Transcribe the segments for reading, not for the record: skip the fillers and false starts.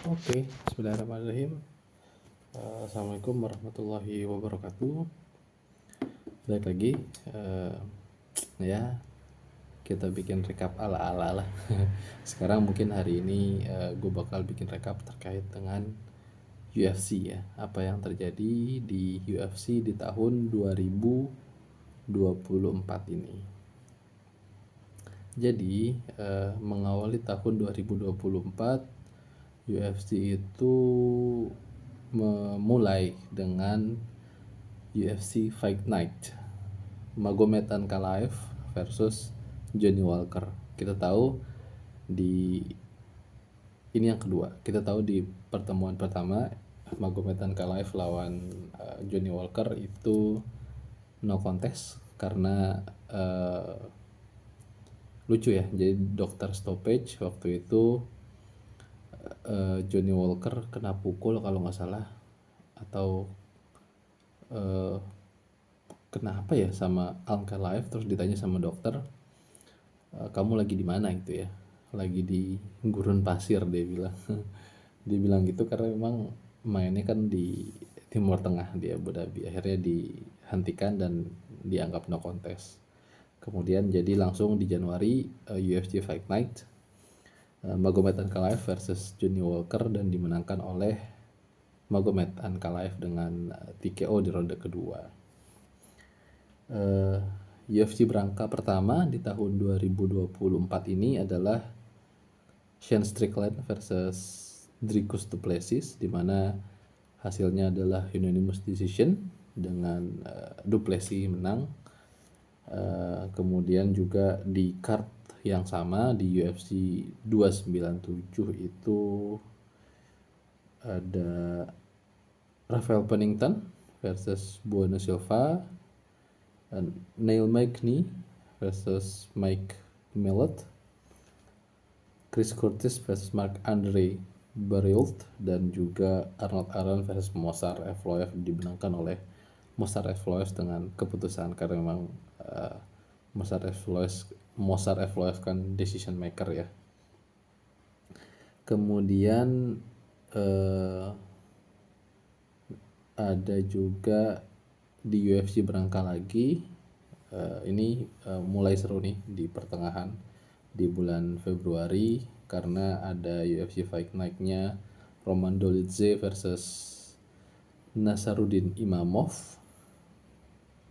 Oke, bismillahirrahmanirrahim. Assalamualaikum warahmatullahi wabarakatuh. Balik lagi, ya kita bikin recap ala-ala lah. Sekarang mungkin hari ini gue bakal bikin recap terkait dengan UFC ya. Apa yang terjadi di UFC di tahun 2024 ini. Jadi mengawali tahun 2024, UFC itu memulai dengan UFC Fight Night, Magomed Ankalaev versus Johnny Walker. Kita tahu di ini yang kedua. Kita tahu di pertemuan pertama Magomed Ankalaev lawan Johnny Walker itu no contest karena lucu ya. Jadi dokter stoppage waktu itu Johnny Walker kena pukul kalau nggak salah, atau kenapa ya sama Ankalaev, terus ditanya sama dokter, kamu lagi di mana gitu ya, lagi di gurun pasir dia bilang. Dia bilang gitu karena memang mainnya kan di Timur Tengah, di Abu Dhabi. Akhirnya dihentikan dan dianggap no contest. Kemudian jadi langsung di Januari UFC Fight Night, Magomed Ankalaev versus Johnny Walker, dan dimenangkan oleh Magomed Ankalaev dengan TKO di ronde kedua. UFC berangka pertama di tahun 2024 ini adalah Sean Strickland versus Dricus du Plessis, di mana hasilnya adalah unanimous decision dengan du Plessis menang. Kemudian juga di card yang sama di UFC 297 itu ada Rafael Pennington versus Bueno Silva, Neil Magny versus Mike Millett, Chris Curtis versus Marc-André Barriault, dan juga Arnold Aron versus Movsar Evloev. Dimenangkan oleh Movsar Evloev dengan keputusan karena memang Movsar Evloev kan decision maker ya. Kemudian ada juga di UFC berangka lagi. Ini mulai seru nih di pertengahan, di bulan Februari, karena ada UFC Fight Night-nya Roman Dolidze versus Nasaruddin Imavov.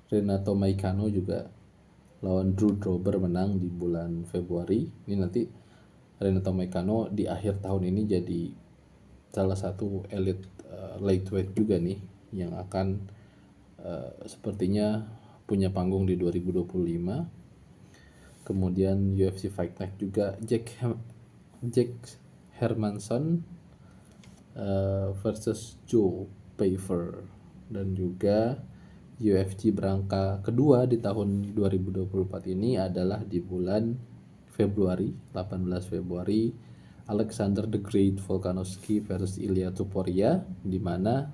Renato Moicano juga lawan Drew Dober menang di bulan Februari. Ini nanti Renato Moicano di akhir tahun ini jadi salah satu elite lightweight juga nih yang akan sepertinya punya panggung di 2025. Kemudian UFC Fight Night juga Jack Hermansson versus Joe Pfeiffer, dan juga UFC berangka kedua di tahun 2024 ini adalah di bulan Februari, 18 Februari, Alexander the Great Volkanovski versus Ilia Topuria, di mana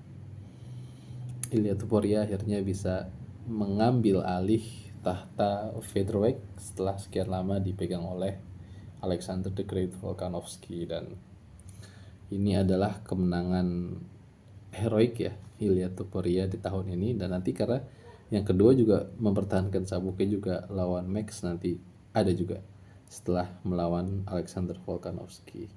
Ilia Topuria akhirnya bisa mengambil alih tahta featherweight setelah sekian lama dipegang oleh Alexander the Great Volkanovski. Dan ini adalah kemenangan heroik ya Ilia Topuria di tahun ini. Dan nanti karena yang kedua juga mempertahankan sabuknya juga lawan Max nanti ada juga setelah melawan Alexander Volkanovski.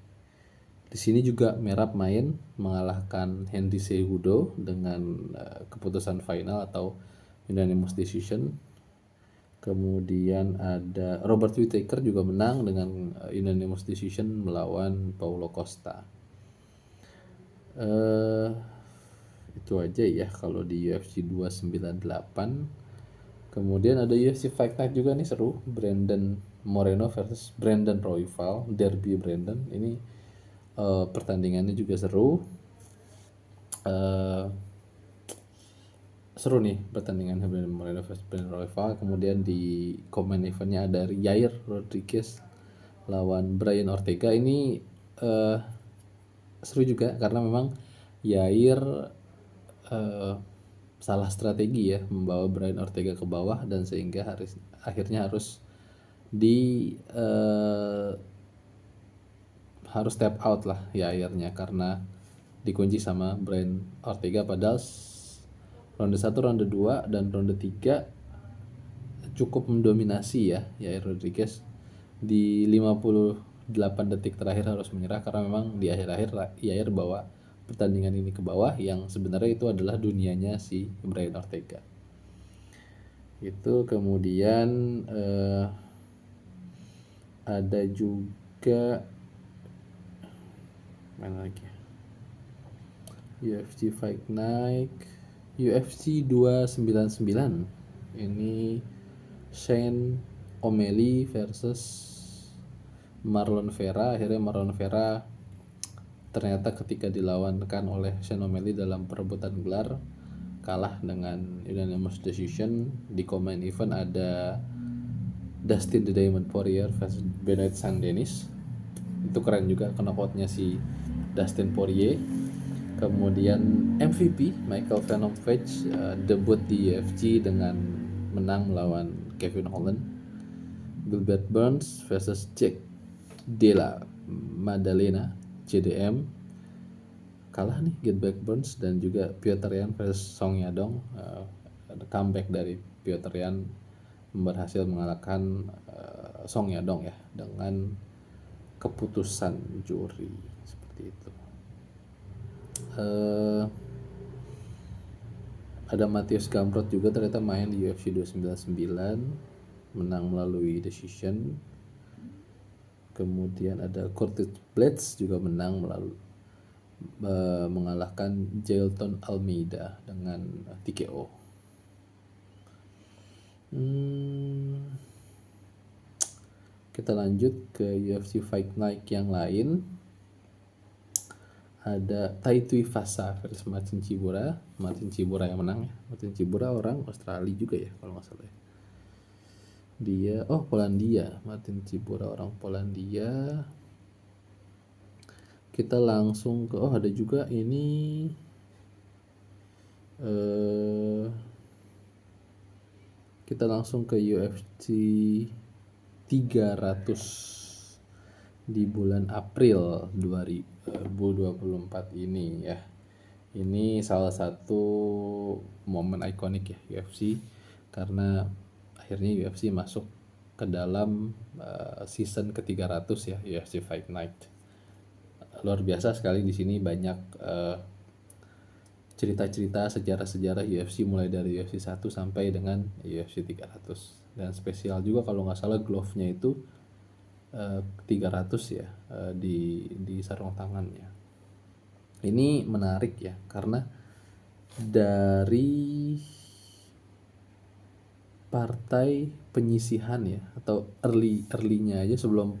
Di sini juga Merab main mengalahkan Henry Cejudo dengan keputusan final atau unanimous decision. Kemudian ada Robert Whittaker juga menang dengan unanimous decision melawan Paulo Costa. Itu aja ya kalau di UFC 298. Kemudian ada UFC Fight Night juga nih seru, Brandon Moreno versus Brandon Royval, Derby Brandon. Ini pertandingannya juga seru. Seru nih pertandingan Brandon Moreno versus Brandon Royval. Kemudian di common eventnya ada Yair Rodriguez lawan Brian Ortega. Ini seru juga karena memang Yair salah strategi ya, membawa Brian Ortega ke bawah, dan sehingga akhirnya harus harus tap out lah ya akhirnya karena dikunci sama Brian Ortega. Padahal ronde 1, ronde 2, dan ronde 3 cukup mendominasi ya Yair Rodriguez. Di 58 detik terakhir harus menyerah karena memang di akhir-akhir Yair bawa pertandingan ini ke bawah, yang sebenarnya itu adalah dunianya si Brian Ortega. Itu kemudian ada juga mana lagi UFC Fight Night, UFC 299 ini Shane O'Malley versus Marlon Vera. Akhirnya Marlon Vera ternyata ketika dilawankan oleh Shane O'Malley dalam perebutan gelar kalah dengan unanimous decision. Di co-main event ada Dustin the Diamond Poirier versus Benoit Saint-Denis. Itu keren juga knockoutnya si Dustin Poirier. Kemudian MVP Michael Venom Page debut di UFC dengan menang melawan Kevin Holland. Gilbert Burns versus Jack Della Maddalena JDM, kalah nih Gilbert Burns. Dan juga Petr Yan versus Song Yadong, comeback dari Petr Yan berhasil mengalahkan Song Yadong ya dengan keputusan juri seperti itu. Ada Matthias Gamrot juga ternyata main di UFC 299, menang melalui decision. Kemudian ada Curtis Blades juga menang melalui mengalahkan Jailton Almeida dengan TKO. Kita lanjut ke UFC Fight Night yang lain. Ada Tai Tuivasa versus Marcin Tybura. Marcin Tybura yang menang ya. Marcin Tybura orang Australia juga ya kalau nggak salah ya. Dia Polandia. Marcin Tybura orang Polandia. Kita langsung ke ada juga ini kita langsung ke UFC 300 di bulan April 2024 ini ya. Ini salah satu momen ikonik ya UFC, karena akhirnya UFC masuk ke dalam season ke-300 ya UFC Fight Night. Luar biasa sekali di sini, banyak cerita-cerita, sejarah-sejarah UFC mulai dari UFC 1 sampai dengan UFC 300. Dan spesial juga kalau nggak salah glove-nya itu 300 ya di sarung tangannya. Ini menarik ya karena dari partai penyisihan ya atau early-nya aja sebelum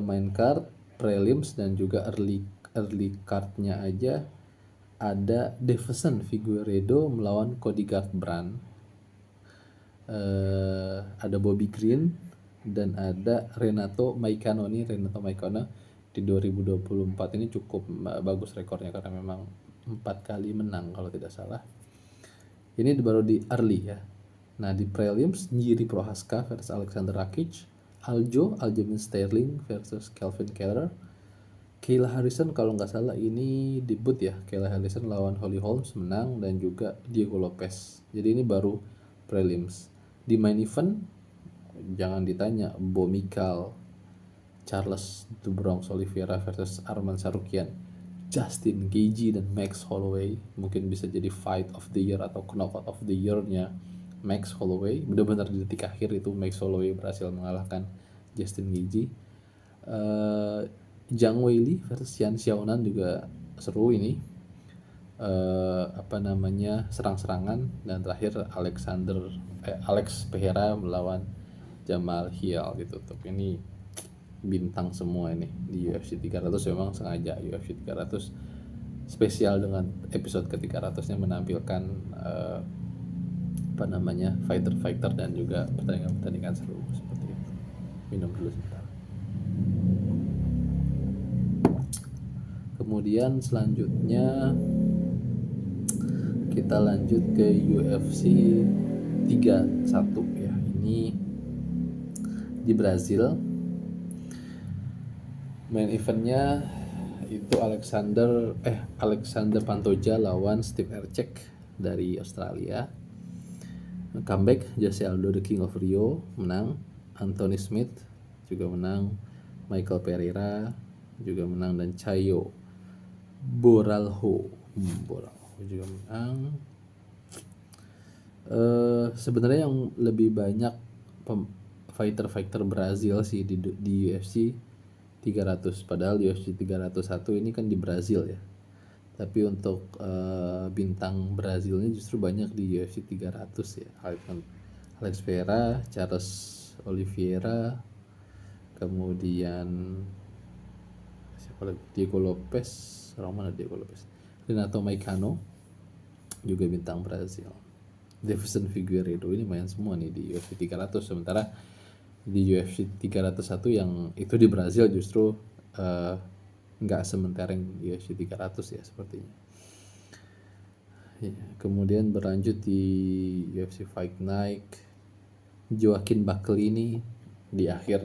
main card, prelims, dan juga early card-nya aja ada Deiveson Figueiredo melawan Cody Garbrandt, ada Bobby Green, dan ada Renato Moicano. Di 2024 ini cukup bagus rekornya karena memang 4 kali menang kalau tidak salah. Ini baru di early ya. Nah di prelims Jiri Prochazka versus Alexander Rakic, Aljamain Sterling versus Calvin Kattar, Kayla Harrison kalau nggak salah ini debut ya. Kayla Harrison lawan Holly Holmes menang, dan juga Diego Lopez. Jadi ini baru prelims. Di main event jangan ditanya, Bo Mikel, Charles The Bronx Oliveira versus Arman Tsarukyan, Justin Gaethje dan Max Holloway. Mungkin bisa jadi fight of the year atau knockout of the year-nya Max Holloway. Benar-benar di detik akhir itu Max Holloway berhasil mengalahkan Justin Gaethje. Zhang Weili versus Yan Xiaonan juga seru ini. Serang-serangan. Dan terakhir Alex Pereira melawan Jamal Hill ditutup. Ini bintang semua ini di UFC 300. Memang sengaja UFC 300 spesial dengan episode ke-300-nya menampilkan fighter dan juga pertandingan seru seperti itu. Minum dulu sebentar. Kemudian selanjutnya kita lanjut ke UFC 31 ya. Ini di Brazil. Main eventnya itu Alexander Pantoja lawan Steve Erceg dari Australia. Comeback Jose Aldo the King of Rio menang. Anthony Smith juga menang. Michael Pereira juga menang, dan Caio Borralho juga menang. Sebenarnya yang lebih banyak fighter Brazil sih di UFC 300, padahal UFC 301 ini kan di Brazil ya. Tapi untuk bintang Brazilnya justru banyak di UFC 300 ya. Alex Pereira, Charles Oliveira, kemudian siapa lagi? Diego Lopez, Renato Moicano juga bintang Brazil. Davison Figueiredo ini main semua nih di UFC 300, sementara di UFC 301 yang itu di Brazil justru nggak sementereng UFC 300 ya sepertinya. Ya, kemudian berlanjut di UFC Fight Night, Joaquin Buckley ini di akhir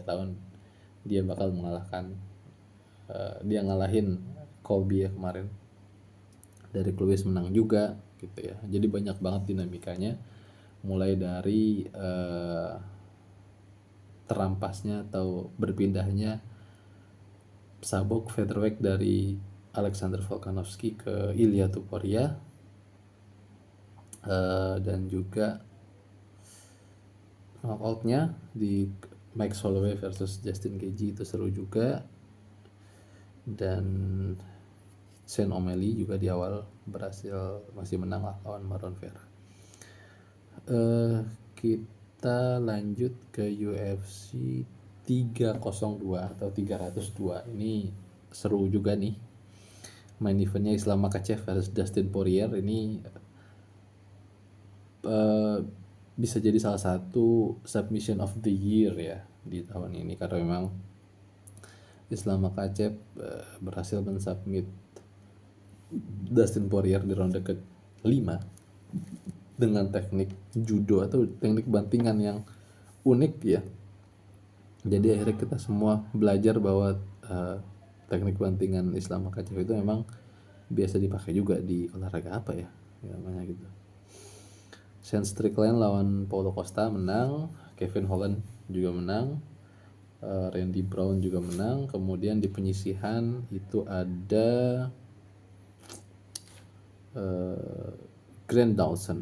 tahun dia bakal mengalahkan dia ngalahin Colby ya kemarin. Dari Lewis menang juga gitu ya. Jadi banyak banget dinamikanya, mulai dari terampasnya atau berpindahnya sabuk featherweight dari Alexander Volkanovski ke Ilia Topuria, dan juga knockoutnya di Mike Holloway versus Justin Gaethje itu seru juga. Dan Sean O'Malley juga di awal masih menang lah lawan Marlon Vera. Kita lanjut ke UFC 302 atau 302. Ini seru juga nih. Main eventnya Islam Makhachev versus Dustin Poirier. Ini bisa jadi salah satu submission of the year ya di tahun ini, karena memang Islam Makhachev berhasil mensubmit Dustin Poirier di ronde ke-5 dengan teknik judo atau teknik bantingan yang unik ya. Jadi akhirnya kita semua belajar bahwa teknik bantingan Islam Makhachev itu memang biasa dipakai juga di olahraga apa ya namanya gitu. Sean Strickland lawan Paulo Costa menang, Kevin Holland juga menang, Randy Brown juga menang. Kemudian di penyisihan itu ada Grant Dawson,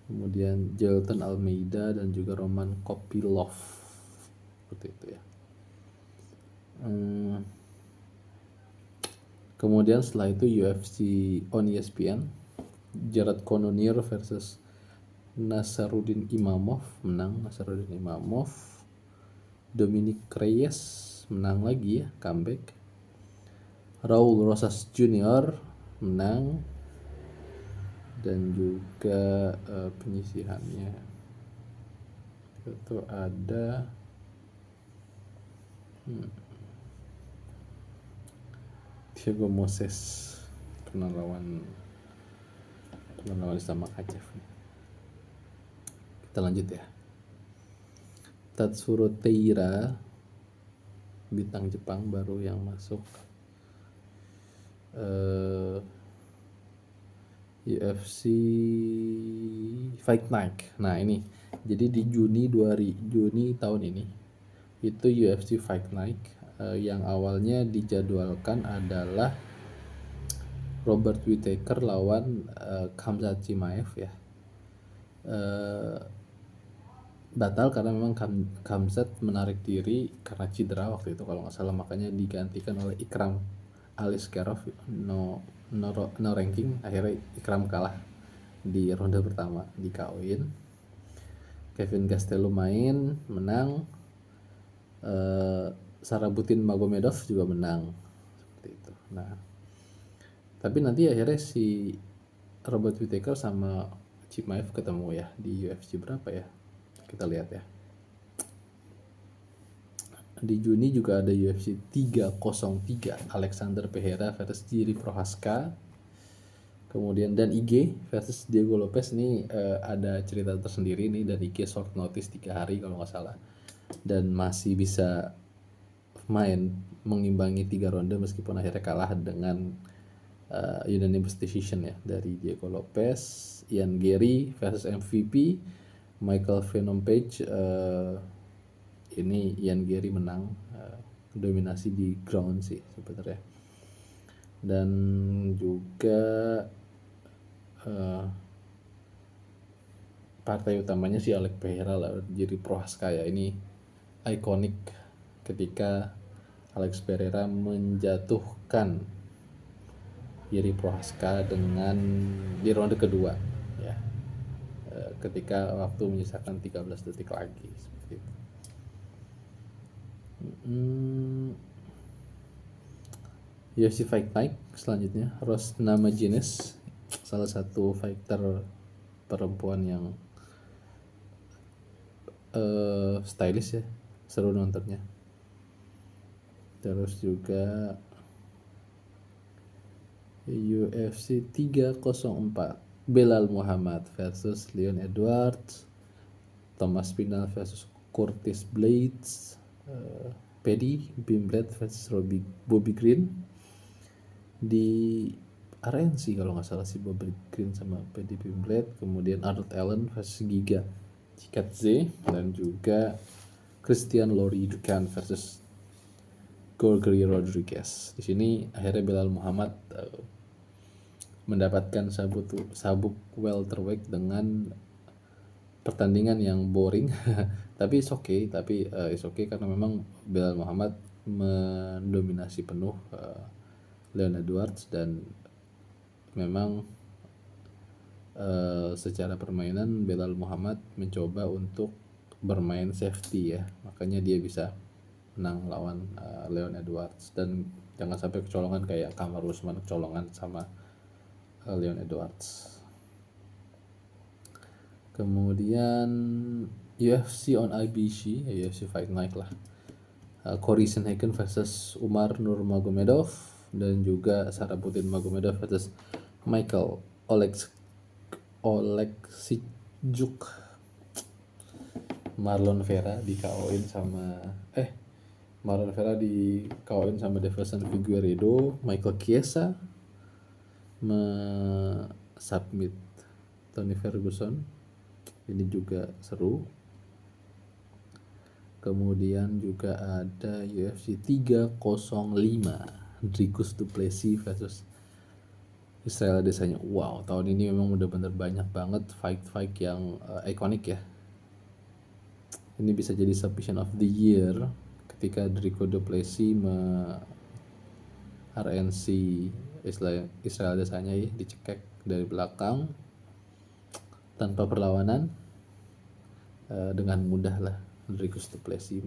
kemudian Jelton Almeida, dan juga Roman Kopylov, seperti itu ya. Kemudian setelah itu UFC on ESPN, Jared Cannonier versus Nasruddin Imavov menang. Nasruddin Imavov. Dominic Reyes menang lagi ya, comeback. Raul Rosas Jr. menang. Dan juga penyisihannya itu ada Thiago Moses pernah lawan Islam Makhachev. Kita lanjut ya. Tatsuro Taira, bintang Jepang baru yang masuk UFC Fight Night. Nah ini jadi di Juni tahun ini itu UFC Fight Night yang awalnya dijadwalkan adalah Robert Whittaker lawan Khamzat Chimaev ya. Batal karena memang Khamzat menarik diri karena cedera waktu itu kalau nggak salah, makanya digantikan oleh Ikram Aliskerov no ranking. Akhirnya Ikram kalah di ronde pertama di KO-in. Kevin Gastelum main, menang. Sarabutin Magomedov juga menang, seperti itu. Nah, tapi nanti akhirnya si Robert Whittaker sama Chimaev ketemu ya di UFC berapa ya? Kita lihat ya. Di Juni juga ada UFC 303, Alexander Pereira versus Jiri Prochazka. Kemudian dan IG versus Diego Lopez. Ini ada cerita tersendiri nih, dan IG short notice 3 hari kalau nggak salah, dan masih bisa main mengimbangi 3 ronde meskipun akhirnya kalah dengan unanimous decision ya dari Diego Lopez, Ian Gary versus MVP Michael Venom Page. Ini Ian Gary menang, dominasi di ground sih sebenarnya. Dan juga partai utamanya si Alex Pereira lah, jadi Prohaskaya ini ikonik ketika Alex Pereira menjatuhkan Jiří Procházka dengan di ronde kedua ya, ketika waktu menyisakan 13 detik lagi seperti itu. UFC Fight Night selanjutnya, Rose Namajunas, salah satu fighter perempuan yang stylish ya, seru nontonnya. Terus juga UFC 304, Belal Muhammad versus Leon Edwards, Thomas Pinal versus Curtis Blades, Paddy Pimblett versus Bobby Green di RNC kalau nggak salah, si Bobby Green sama Paddy Pimblett. Kemudian Arnold Allen versus Giga Chikadze, dan juga Christian Lori Dukan versus Gregory Rodriguez. Di sini akhirnya Belal Muhammad mendapatkan sabuk welterweight dengan pertandingan yang boring tapi it's okay karena memang Belal Muhammad mendominasi penuh Leon Edwards, dan memang secara permainan Belal Muhammad mencoba untuk bermain safety ya, makanya dia bisa menang lawan Leon Edwards. Dan jangan sampai kecolongan kayak Kamaru Usman kecolongan sama Leon Edwards. Kemudian UFC on IBC, UFC Fight Night lah, Cory Sandhagen versus Umar Nurmagomedov, dan juga Sarabutin Magomedov versus Michael Oleksijuk. Marlon Vera di KO-in sama Deiveson Figueiredo. Michael Chiesa submit Tony Ferguson, ini juga seru. Kemudian juga ada UFC 305, Dricus du Plessis versus Israel Adesanya. Wow, tahun ini memang benar-benar banyak banget fight yang ikonik ya. Ini bisa jadi submission of the year ketika Dricus du Plessis RNC Israel Adesanya ya, dicekek dari belakang tanpa perlawanan, dengan mudah lah Dricus du Plessis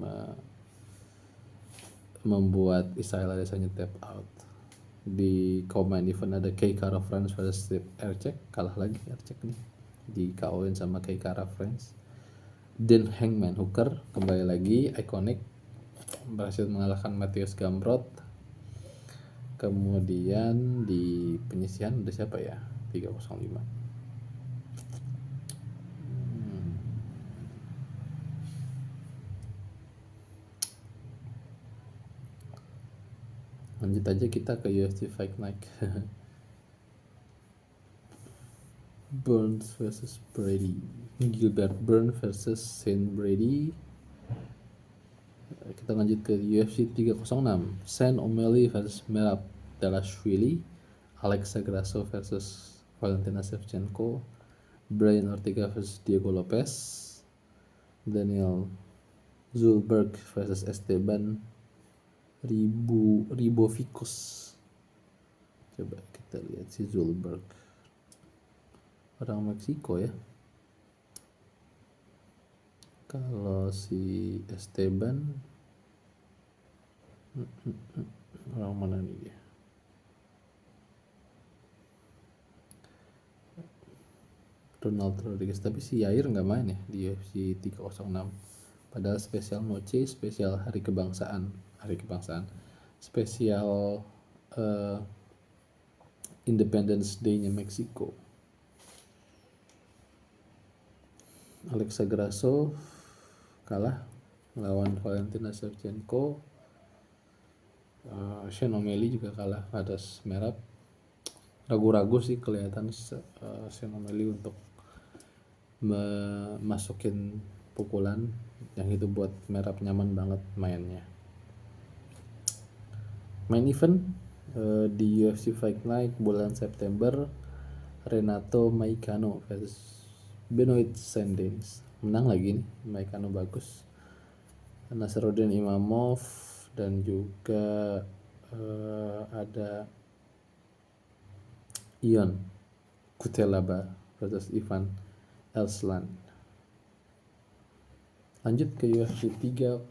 membuat Israel Adesanya tap out. Di co-main event ada Kai Kara France versus Steve Erceg, kalah lagi Erceg nih di KO-in sama Kai Kara France. Dan Hangman Hooker kembali lagi ikonik, berhasil mengalahkan Mathias Gamrot. Kemudian di penyisihan ada siapa ya, 305. Lanjut aja kita ke UFC Fight Night. Burns versus Brady, Gilbert Burns versus Shane Brady. Kita lanjut ke UFC 306, Sean O'Malley versus Merab Dvalishvili, Alexa Grasso versus Valentina Shevchenko, Brian Ortega versus Diego Lopez, Daniel Zulberg versus Esteban Ribovicus. Coba kita lihat si Zulberg, orang Meksiko ya. Kalau si Esteban orang mana nih dia? Ronald Rodriguez. Tapi si Yair nggak main ya di UFC 306. Padahal spesial Noche, spesial hari kebangsaan, spesial Independence Day-nya Meksiko. Alexa Grasso kalah melawan Valentina Shevchenko. Sean O'Malley juga kalah atas Merab. Ragu-ragu sih kelihatan Sean O'Malley untuk masukin pukulan yang itu buat Merab nyaman banget mainnya. Main event di UFC Fight Night bulan September, Renato Moicano versus Benoit Sainz. Menang lagi nih, Moicano bagus. Nasruddin Imavov dan juga ada Ion Cutelaba versus Ivan Elsland. Lanjut ke UFC 307,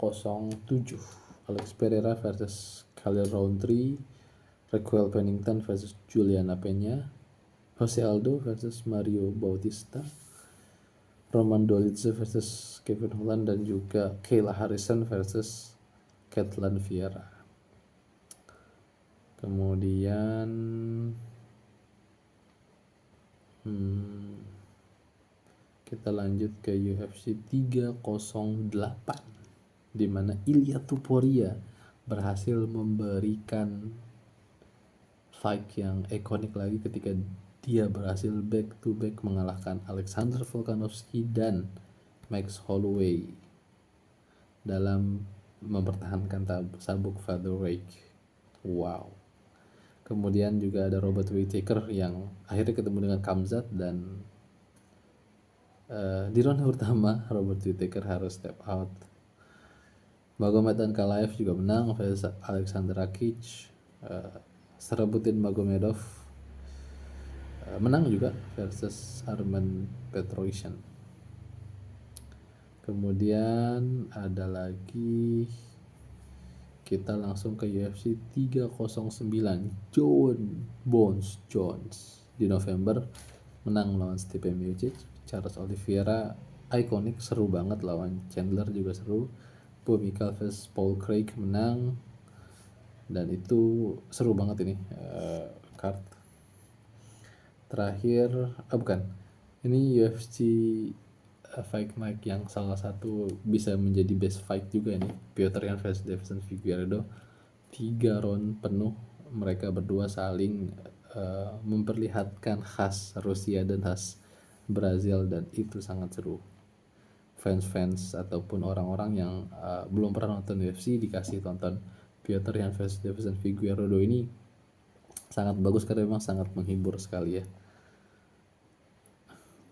Alex Pereira versus Khalil Rountree, Raquel Pennington versus Juliana Peña, Jose Aldo versus Mario Bautista, Roman Dolidze versus Kevin Holland, dan juga Kayla Harrison versus Caitlin Vieira. Kemudian kita lanjut ke UFC 308, di mana Ilia Topuria berhasil memberikan fight yang ikonik lagi ketika dia berhasil back to back mengalahkan Alexander Volkanovski dan Max Holloway dalam mempertahankan sabuk featherweight. Wow. Kemudian juga ada Robert Whittaker yang akhirnya ketemu dengan Khamzat, dan di ronde pertama Robert Whittaker harus step out. Magomed Ankalaev juga menang versus Alexander Rakic. Serabutin Magomedov menang juga versus Armen Petrosyan. Kemudian ada lagi, kita langsung ke UFC 309, John Bones Jones di November menang lawan Stipe Miocic. Charles Oliveira ikonik, seru banget lawan Chandler juga seru. Michael vs Paul Craig menang, dan itu seru banget ini card. Terakhir ini UFC Fight Night yang salah satu bisa menjadi best fight juga nih, Petr Yan vs Deiveson Figueiredo. 3 round penuh mereka berdua saling memperlihatkan khas Rusia dan khas Brazil, dan itu sangat seru. Fans ataupun orang-orang yang belum pernah nonton UFC dikasih tonton Petr Yan vs Deiveson Figueiredo ini sangat bagus karena memang sangat menghibur sekali ya.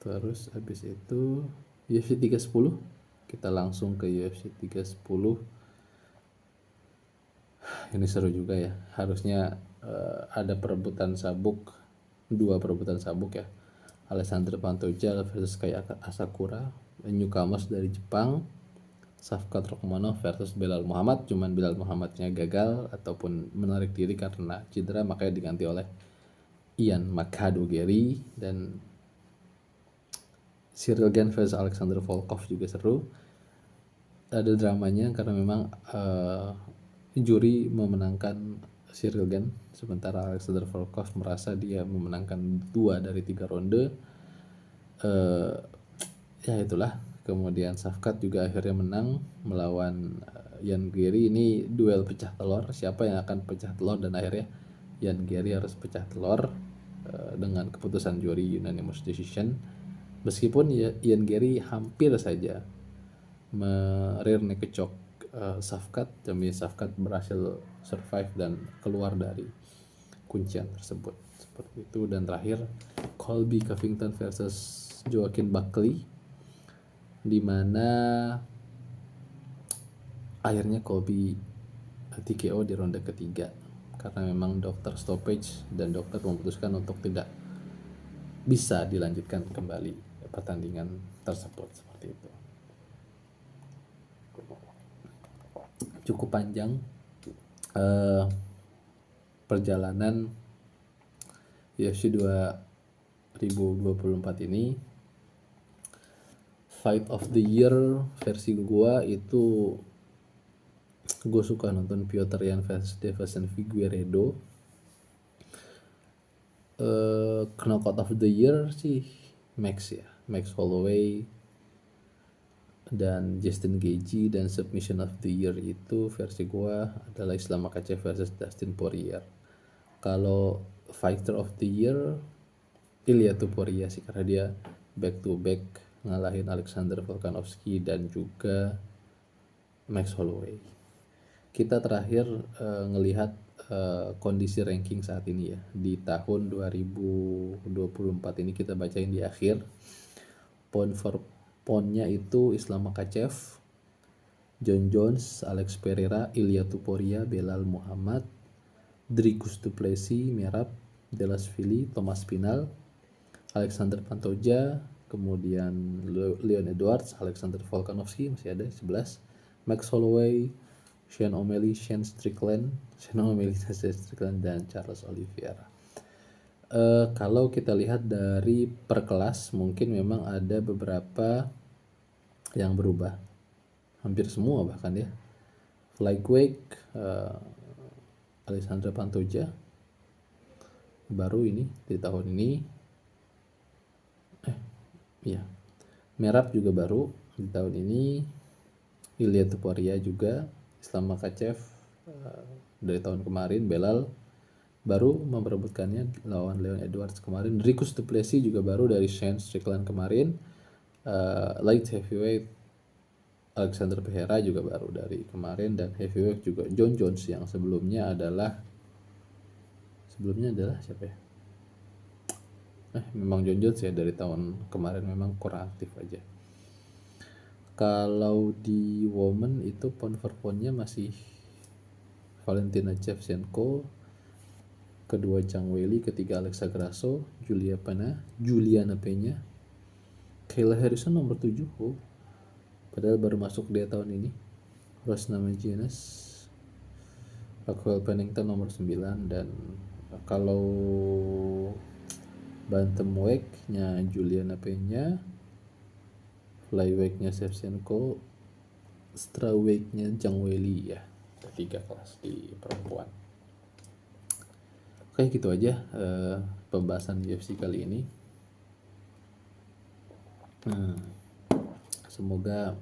Terus habis itu UFC 310, kita langsung ke UFC 310. Ini seru juga ya, harusnya ada perebutan sabuk, 2 perebutan sabuk ya. Alexander Pantoja versus Kaya Asakura, newcomers dari Jepang. Shavkat Rakhmonov versus Belal Muhammad, cuman Belal Muhammadnya gagal ataupun menarik diri karena cedera, makanya diganti oleh Ian McAdoo-Gary. Dan Cyril Gane versus Alexander Volkov juga seru. Ada dramanya karena memang juri memenangkan Cyril Gane, sementara Alexander Volkov merasa dia memenangkan 2 dari 3 ronde. Ya itulah. Kemudian Shavkat juga akhirnya menang melawan Ian Gary. Ini duel pecah telur, siapa yang akan pecah telur, dan akhirnya Ian Gary harus pecah telur dengan keputusan juri unanimous decision. Meskipun Ian Gary hampir saja rear naked choke Shavkat, demi Shavkat berhasil survive dan keluar dari kuncian tersebut, seperti itu. Dan terakhir Colby Covington versus Joaquin Buckley, di mana akhirnya Colby TKO di ronde ketiga karena memang dokter stoppage dan dokter memutuskan untuk tidak bisa dilanjutkan kembali pertandingan tersebut, seperti itu. Cukup panjang perjalanan UFC 2024 ini. Fight of the Year versi gua itu, gue suka nonton Petr Yan vs Deiveson Figueiredo. Knockout of the Year sih Max Holloway. Dan Justin Gaethje dan Submission of the Year itu versi gua adalah Islam Makhachev versus Dustin Poirier. Kalau Fighter of the Year Ilia Topuria sih, karena dia back to back ngalahin Alexander Volkanovski dan juga Max Holloway. Kita terakhir ngelihat kondisi ranking saat ini ya. Di tahun 2024 ini kita bacain di akhir. Pound for poundnya itu Islam Makhachev, John Jones, Alex Pereira, Ilia Topuria, Belal Muhammad, Dricus du Plessis, Merab, Dvalishvili, Thomas Pinal, Alexander Pantoja, kemudian Leon Edwards, Alexander Volkanovski masih ada 11, Max Holloway, Sean O'Malley, Shane Strickland, dan Charles Oliveira. Kalau kita lihat dari per kelas, mungkin memang ada beberapa yang berubah, hampir semua bahkan ya. Flyweight, Alexander Pantoja baru ini di tahun ini. Ya, Merab juga baru di tahun ini. Ilia Topuria juga. Islam Makhachev dari tahun kemarin. Belal baru memperebutkannya lawan Leon Edwards kemarin. Dricus du Plessis juga baru dari Shane Strickland kemarin. Light heavyweight Alexander Pereira juga baru dari kemarin, dan heavyweight juga John Jones yang sebelumnya adalah siapa ya? Memang John Jones ya, dari tahun kemarin memang kurang aktif aja. Kalau di woman itu pound for poundnya masih Valentina Shevchenko, kedua Zhang Weili, ketiga Alexa Grasso, Juliana Pena, Kayla Harrison nomor 7, padahal baru masuk dia tahun ini. Rosna Namajunas, Raquel Pennington nomor 9, dan kalau bantamweight-nya Juliana Pena, flyweight-nya Shevchenko, strawweight-nya Zhang Weili ya. Ada 3 kelas di perempuan. Oke, gitu aja pembahasan UFC kali ini. Semoga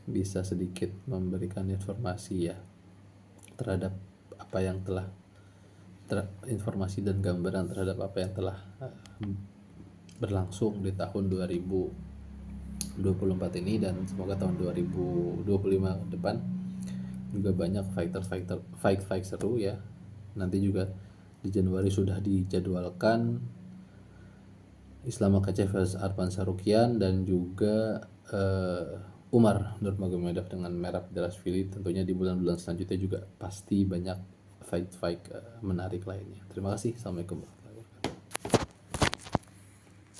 bisa sedikit memberikan informasi ya terhadap apa yang telah informasi dan gambaran terhadap apa yang telah berlangsung di tahun 2024 ini, dan semoga tahun 2025 depan juga banyak fight seru ya. Nanti juga di Januari sudah dijadwalkan Islam Makhachev versus Arman Tsarukyan, dan juga Umar Nurmagomedov dengan Merab Dvalishvili. Tentunya di bulan-bulan selanjutnya juga pasti banyak fight menarik lainnya. Terima kasih. Assalamualaikum.